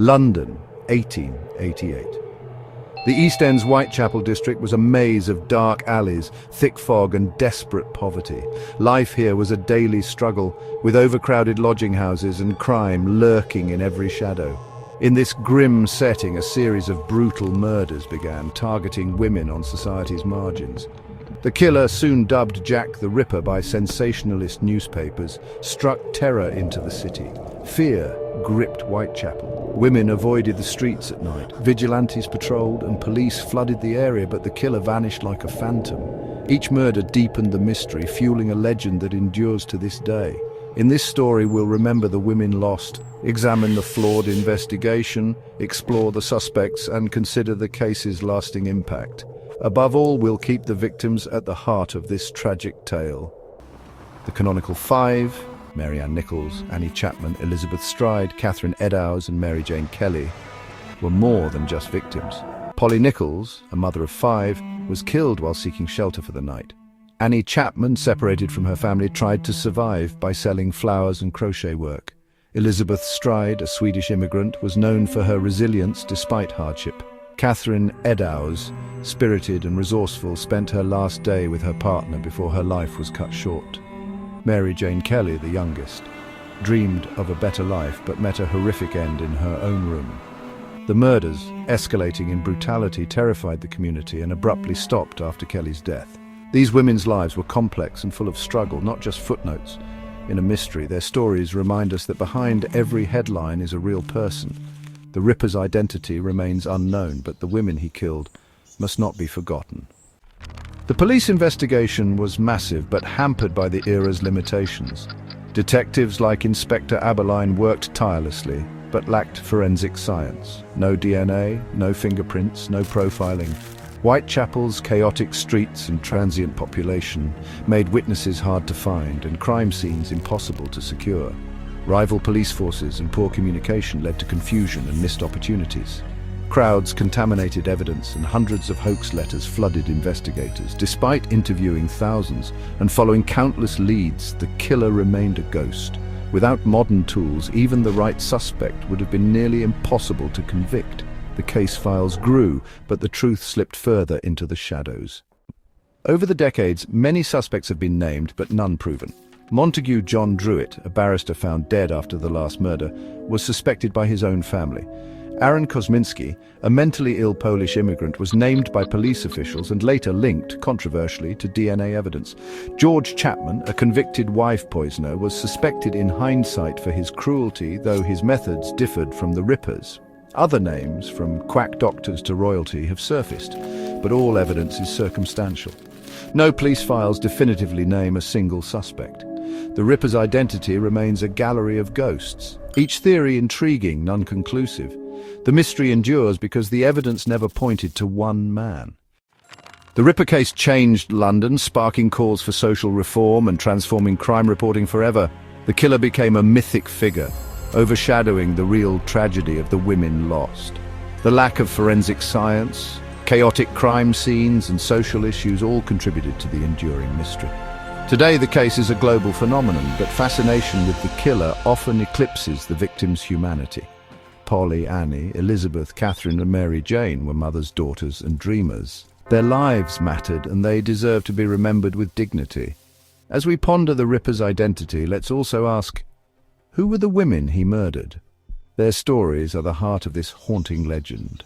London, 1888. The East End's Whitechapel district was a maze of dark alleys, thick fog and desperate poverty. Life here was a daily struggle, with overcrowded lodging houses and crime lurking in every shadow. In this grim setting, a series of brutal murders began, targeting women on society's margins. The killer, soon dubbed Jack the Ripper by sensationalist newspapers, struck terror into the city. Fear gripped Whitechapel. Women avoided the streets at night. Vigilantes patrolled and police flooded the area, but the killer vanished like a phantom. Each murder deepened the mystery, fueling a legend that endures to this day. In this story, we'll remember the women lost, examine the flawed investigation, explore the suspects, and consider the case's lasting impact. Above all, we'll keep the victims at the heart of this tragic tale. The canonical five, Mary Ann Nichols, Annie Chapman, Elizabeth Stride, Catherine Eddowes and Mary Jane Kelly, were more than just victims. Polly Nichols, a mother of five, was killed while seeking shelter for the night. Annie Chapman, separated from her family, tried to survive by selling flowers and crochet work. Elizabeth Stride, a Swedish immigrant, was known for her resilience despite hardship. Catherine Eddowes, spirited and resourceful, spent her last day with her partner before her life was cut short. Mary Jane Kelly, the youngest, dreamed of a better life but met a horrific end in her own room. The murders, escalating in brutality, terrified the community and abruptly stopped after Kelly's death. These women's lives were complex and full of struggle, not just footnotes in a mystery. Their stories remind us that behind every headline is a real person. The Ripper's identity remains unknown, but the women he killed must not be forgotten. The police investigation was massive but hampered by the era's limitations. Detectives like Inspector Aberline worked tirelessly but lacked forensic science. No DNA, no fingerprints, no profiling. Whitechapel's chaotic streets and transient population made witnesses hard to find and crime scenes impossible to secure. Rival police forces and poor communication led to confusion and missed opportunities. Crowds contaminated evidence and hundreds of hoax letters flooded investigators. Despite interviewing thousands and following countless leads, the killer remained a ghost. Without modern tools, even the right suspect would have been nearly impossible to convict. The case files grew, but the truth slipped further into the shadows. Over the decades, many suspects have been named, but none proven. Montague John Druitt, a barrister found dead after the last murder, was suspected by his own family. Aaron Kosminski, a mentally ill Polish immigrant, was named by police officials and later linked, controversially, to DNA evidence. George Chapman, a convicted wife poisoner, was suspected in hindsight for his cruelty, though his methods differed from the Rippers. Other names, from quack doctors to royalty, have surfaced, but all evidence is circumstantial. No police files definitively name a single suspect. The Ripper's identity remains a gallery of ghosts, each theory intriguing, none conclusive. The mystery endures because the evidence never pointed to one man. The Ripper case changed London, sparking calls for social reform and transforming crime reporting forever. The killer became a mythic figure, overshadowing the real tragedy of the women lost. The lack of forensic science, chaotic crime scenes, and social issues all contributed to the enduring mystery. Today, the case is a global phenomenon, but fascination with the killer often eclipses the victim's humanity. Polly, Annie, Elizabeth, Catherine, and Mary Jane were mothers, daughters, and dreamers. Their lives mattered, and they deserve to be remembered with dignity. As we ponder the Ripper's identity, let's also ask, who were the women he murdered? Their stories are the heart of this haunting legend.